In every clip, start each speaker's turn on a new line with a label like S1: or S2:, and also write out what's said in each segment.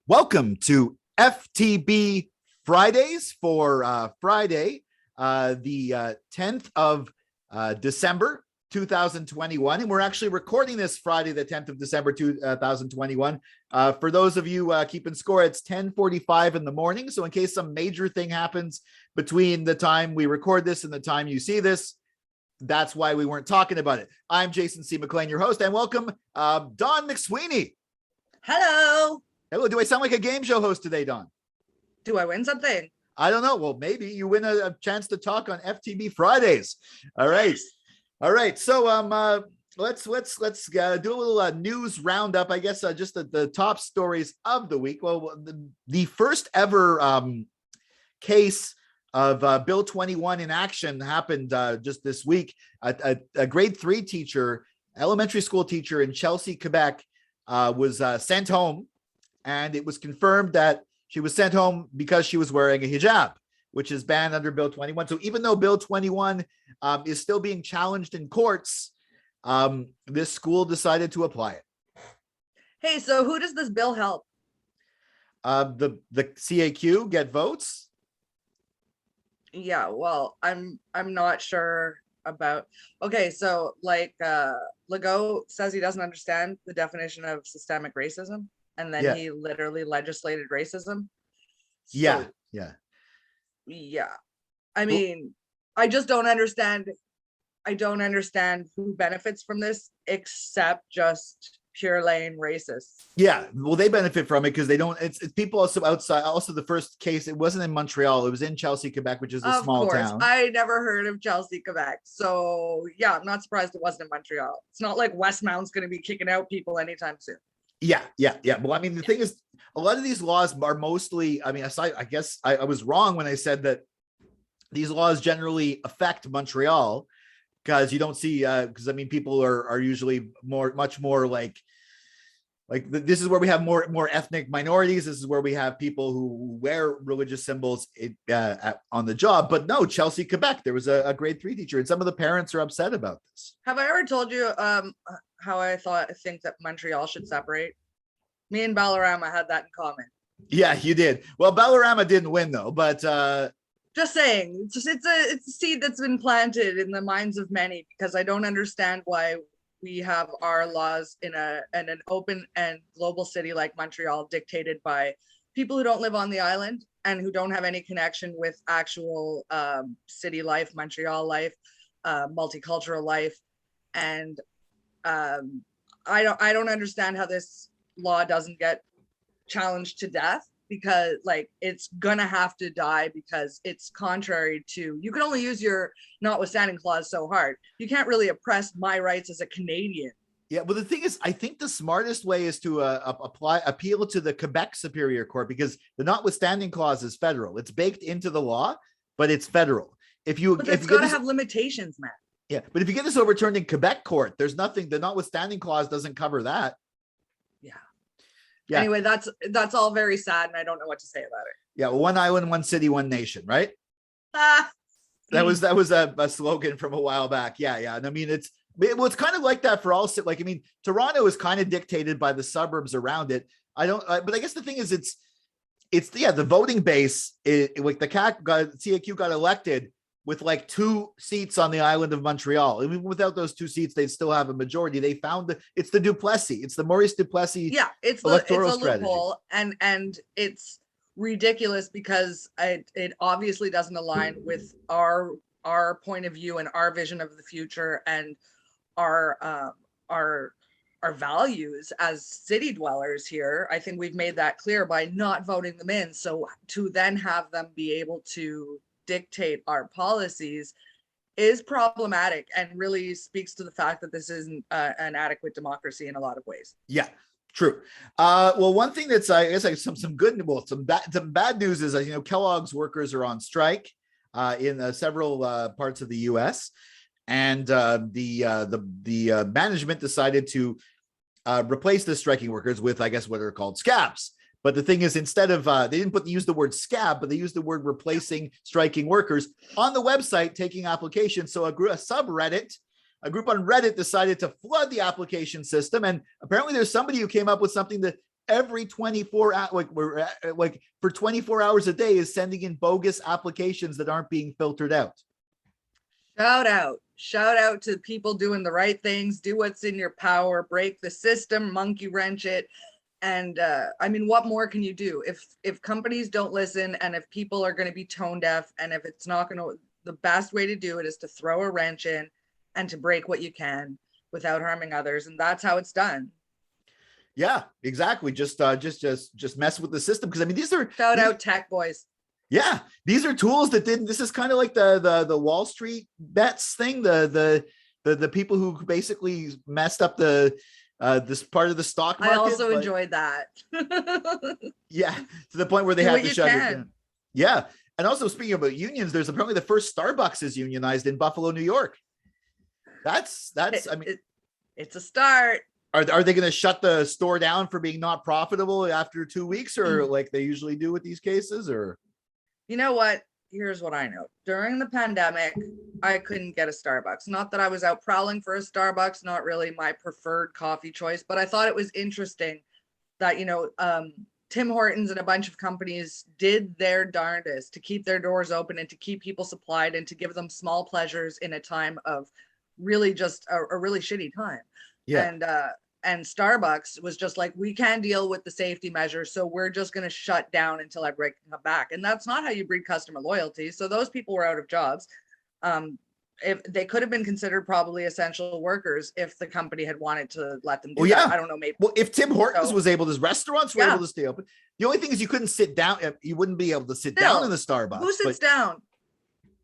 S1: Welcome to FTB Fridays for Friday, the 10th of December, 2021. And we're actually recording this Friday, the 10th of December, 2021. For those of you keeping score, it's 10:45 in the morning. So in case some major thing happens between the time we record this and the time you see this, that's why we weren't talking about it. I'm Jason C. McLean, your host, and welcome Don McSweeney.
S2: Hello.
S1: Hello. Do I sound like a game show host today, Don?
S2: Do I win something?
S1: I don't know. Well, maybe you win a chance to talk on FTB Fridays. All right. All right. So let's do a little news roundup. I guess just the top stories of the week. Well, the first ever case of Bill 21 in action happened just this week. A grade 3 teacher, elementary school teacher in Chelsea, Quebec, was sent home. And it was confirmed that she was sent home because she was wearing a hijab, which is banned under Bill 21. So even though Bill 21 is still being challenged in courts, this school decided to apply it.
S2: Hey, so who does this bill help?
S1: The CAQ get votes.
S2: Yeah, well, I'm not sure about. Okay, so like Legault says he doesn't understand the definition of systemic racism. And then he literally legislated racism.
S1: So,
S2: yeah. I mean, I just don't understand. I don't understand who benefits from this except just pure lane racists.
S1: Yeah, well, they benefit from it because they don't. It's people also outside. Also, the first case, it wasn't in Montreal. It was in Chelsea, Quebec, which is a small town.
S2: I never heard of Chelsea, Quebec. So yeah, I'm not surprised it wasn't in Montreal. It's not like Westmount's going to be kicking out people anytime soon.
S1: Yeah. Well, I mean, the thing is, a lot of these laws are mostly, I mean, I guess I was wrong when I said that these laws generally affect Montreal because you don't see, because I mean, people are usually much more like this is where we have more ethnic minorities. This is where we have people who wear religious symbols on the job. But no, Chelsea, Quebec, there was a grade 3 teacher, and some of the parents are upset about this.
S2: Have I ever told you how I think that Montreal should separate? Me and Ballarama had that in common.
S1: Yeah, you did. Well, Ballarama didn't win though, but
S2: just saying, it's a seed that's been planted in the minds of many, because I don't understand why we have our laws in an open and global city like Montreal dictated by people who don't live on the island and who don't have any connection with actual city life, Montreal life, multicultural life. And I don't understand how this law doesn't get challenged to death, because like it's gonna have to die, because it's contrary to, you can only use your notwithstanding clause so hard. You can't really oppress my rights as a Canadian.
S1: Yeah, well, the thing is, I think the smartest way is to appeal to the Quebec Superior Court, because the notwithstanding clause is federal. It's baked into the law, but it's federal. But
S2: it's got to have limitations, man.
S1: Yeah, but if you get this overturned in Quebec court, there's nothing. The notwithstanding clause doesn't cover that. Yeah.
S2: Anyway, that's all very sad, and I don't know what to say about it.
S1: Yeah, well, one island, one city, one nation, right? That was a slogan from a while back. Yeah. And I mean, it's kind of like that for all. Like, I mean, Toronto is kind of dictated by the suburbs around it. But I guess the thing is, it's the voting base. Like the CAQ got elected with like 2 seats on the island of Montreal. I mean, without those 2 seats, they'd still have a majority. They found it's the Duplessis. It's the Maurice Duplessis.
S2: Yeah, it's a loophole, and it's ridiculous because it obviously doesn't align with our point of view and our vision of the future and our values as city dwellers here. I think we've made that clear by not voting them in. So to then have them be able to dictate our policies is problematic and really speaks to the fact that this isn't an adequate democracy in a lot of ways.
S1: Yeah, true. Well, one thing that's I guess like some good, well, some bad news is Kellogg's workers are on strike in several parts of the U.S. and the management decided to replace the striking workers with, I guess, what are called scabs. But the thing is, instead of, they didn't use the word scab, but they used the word replacing striking workers on the website, taking applications. So a group on Reddit decided to flood the application system. And apparently there's somebody who came up with something every 24 hours, like we're like for 24 hours a day is sending in bogus applications that aren't being filtered out.
S2: Shout out to people doing the right things. Do what's in your power, break the system, monkey wrench it. And I mean, what more can you do if companies don't listen, and if people are going to be tone deaf, and if it's not going to, the best way to do it is to throw a wrench in and to break what you can without harming others. And that's how it's done.
S1: Yeah, exactly. Just mess with the system. Because I mean, these are
S2: shout out tech boys.
S1: Yeah, these are tools that didn't. This is kind of like the Wall Street bets thing. The people who basically messed up the this part of the stock market.
S2: I also enjoyed that.
S1: Yeah, to the point where they had to shut it down. Yeah, and also speaking about unions, there's apparently the first Starbucks is unionized in Buffalo, New York. That's I mean,
S2: it's a start.
S1: Are they going to shut the store down for being not profitable after 2 weeks, or like they usually do with these cases, or?
S2: You know what? Here's what I know. During the pandemic, I couldn't get a Starbucks. Not that I was out prowling for a Starbucks, not really my preferred coffee choice, but I thought it was interesting that, you know, Tim Hortons and a bunch of companies did their darndest to keep their doors open and to keep people supplied and to give them small pleasures in a time of really just a really shitty time. Yeah. And Starbucks was just like, we can't deal with the safety measures, so we're just going to shut down until everybody can come back. And that's not how you breed customer loyalty. So those people were out of jobs. If they could have been considered probably essential workers if the company had wanted to let them do that. I don't know, maybe.
S1: Well, if Tim Hortons was able, his restaurants were able to stay open. The only thing is you couldn't sit down. You wouldn't be able to sit down in the Starbucks.
S2: Who sits down?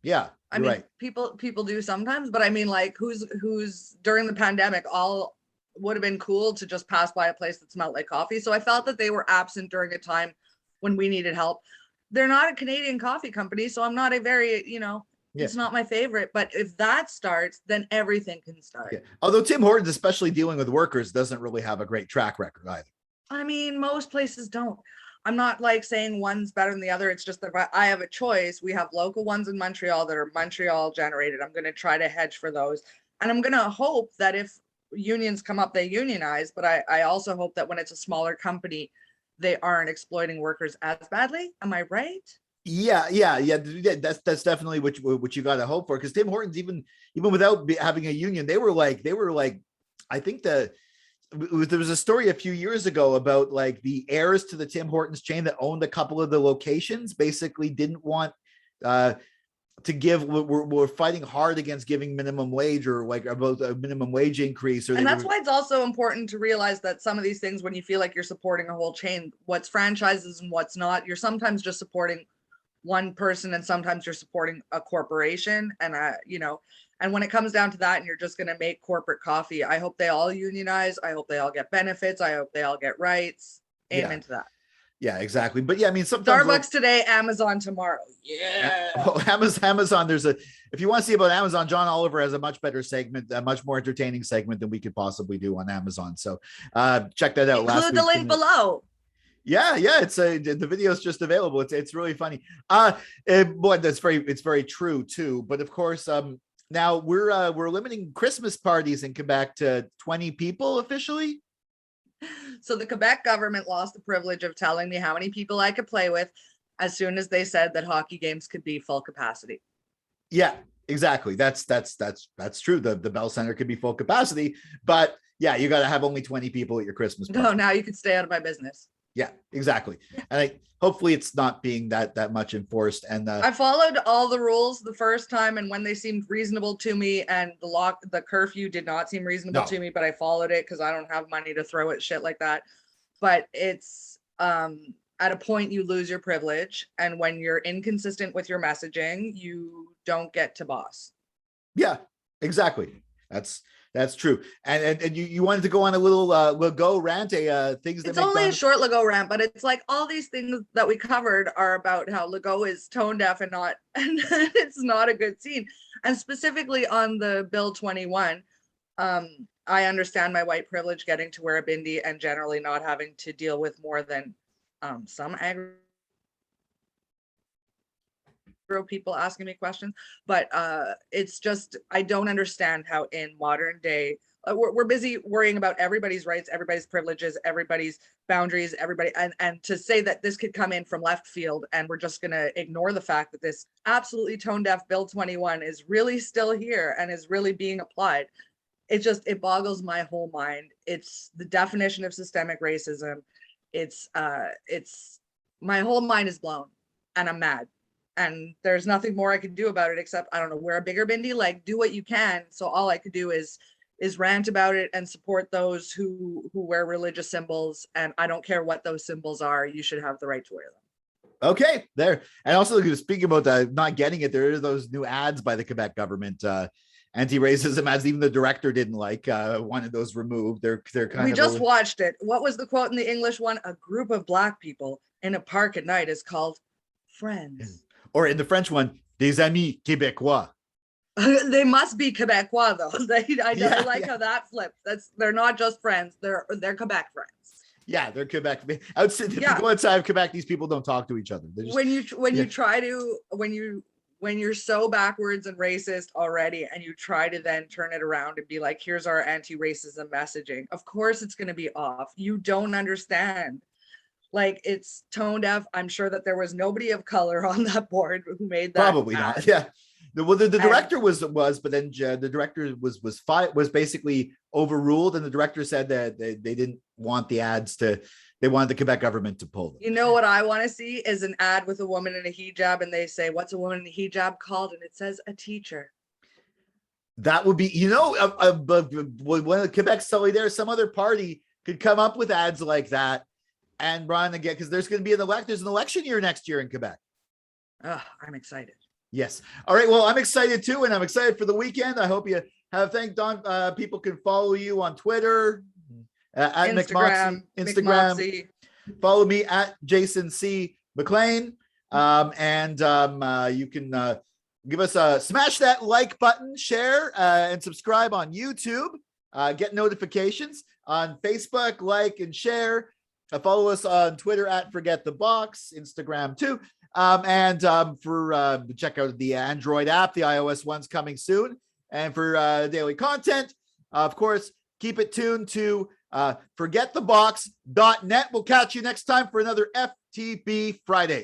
S1: Yeah,
S2: I mean, people do sometimes, but I mean, like, who's during the pandemic, all would have been cool to just pass by a place that smelled like coffee. So I felt that they were absent during a time when we needed help. They're not a Canadian coffee company, so I'm not a very, you know, it's not my favorite. But if that starts, then everything can start.
S1: Yeah. Although Tim Hortons, especially dealing with workers, doesn't really have a great track record either.
S2: I mean, most places don't. I'm not like saying one's better than the other. It's just that I have a choice. We have local ones in Montreal that are Montreal generated. I'm going to try to hedge for those. And I'm going to hope that if unions come up, they unionize. But I also hope that when it's a smaller company, they aren't exploiting workers as badly. Am I right?
S1: Yeah. That's definitely what you got to hope for. Because Tim Hortons, even without having a union, they were like, I think there was a story a few years ago about like the heirs to the Tim Hortons chain that owned a couple of the locations basically didn't want to give. We're fighting hard against giving minimum wage or like about a minimum wage increase.
S2: And that's why it's also important to realize that some of these things, when you feel like you're supporting a whole chain, what's franchises and what's not, you're sometimes just supporting one person and sometimes you're supporting a corporation. And you know, and when it comes down to that and you're just going to make corporate coffee, I hope they all unionize. I hope they all get benefits. I hope they all get rights. Amen to that.
S1: Yeah, exactly. But yeah, I mean, sometimes
S2: Starbucks today, Amazon tomorrow. Yeah.
S1: Well, Amazon, if you want to see about Amazon, John Oliver has a much better segment, a much more entertaining segment than we could possibly do on Amazon. So check that out.
S2: Include the link below.
S1: Yeah, the video is just available. It's really funny. Boy, it's very true too. But of course, now we're limiting Christmas parties in Quebec to 20 people officially.
S2: So the Quebec government lost the privilege of telling me how many people I could play with as soon as they said that hockey games could be full capacity.
S1: Yeah, exactly. That's true. The Bell Center could be full capacity, but yeah, you got to have only 20 people at your Christmas party.
S2: No, now you could stay out of my business.
S1: Yeah, exactly. And hopefully it's not being that much enforced. And
S2: I followed all the rules the first time, and when they seemed reasonable to me, and the curfew did not seem reasonable to me, but I followed it because I don't have money to throw at shit like that. But it's at a point you lose your privilege, and when you're inconsistent with your messaging, you don't get to boss.
S1: Yeah, exactly. That's true. And you wanted to go on a little Legault rant, things that
S2: it's only a short Legault rant, but it's like all these things that we covered are about how Legault is tone deaf and it's not a good scene. And specifically on the Bill 21, I understand my white privilege getting to wear a bindi and generally not having to deal with more than some aggro people asking me questions, but it's just, I don't understand how in modern day we're busy worrying about everybody's rights, everybody's privileges, everybody's boundaries, everybody, and to say that this could come in from left field and we're just going to ignore the fact that this absolutely tone deaf Bill 21 is really still here and is really being applied. It boggles my whole mind. It's the definition of systemic racism. It's my whole mind is blown and I'm mad. And there's nothing more I can do about it except, I don't know, wear a bigger bindi, like do what you can. So all I could do is rant about it and support those who wear religious symbols. And I don't care what those symbols are. You should have the right to wear them.
S1: Okay, there. And also speaking about not getting it, there are those new ads by the Quebec government, anti-racism ads. Even the director didn't like, wanted those removed. They're kind
S2: we
S1: of.
S2: just watched it. What was the quote in the English one? A group of Black people in a park at night is called friends.
S1: Or in the French one, des amis québécois.
S2: They must be Quebecois though. I like how that flipped. They're not just friends. They're Quebec friends.
S1: Yeah, they're Quebec. Outside, if you go outside of Quebec, these people don't talk to each other. Just,
S2: when you're so backwards and racist already, and you try to then turn it around and be like, here's our anti-racism messaging. Of course, it's going to be off. You don't understand. Like, it's tone deaf. I'm sure that there was nobody of color on that board who made that.
S1: Probably not. Yeah. Well, the director was, but then the director was basically overruled, and the director said that they didn't want the ads to. They wanted the Quebec government to pull them.
S2: You know what I want to see is an ad with a woman in a hijab, and they say, "What's a woman in a hijab called?" And it says, "A teacher."
S1: That would be, when the Quebec Solidaire, some other party could come up with ads like that and run again, because there's going to be there's an election year next year in Quebec.
S2: Oh, I'm excited.
S1: Yes. All right. Well, I'm excited too, and I'm excited for the weekend. I hope you have. Thank Don. People can follow you on Twitter at Instagram. Follow me at Jason C. McLean, and you can give us smash that like button, share, and subscribe on YouTube. Get notifications on Facebook, like and share. Follow us on Twitter at Forget the Box, Instagram too. And for check out the Android app, the iOS one's coming soon. And for daily content, of course, keep it tuned to forgetthebox.net. We'll catch you next time for another FTB Friday.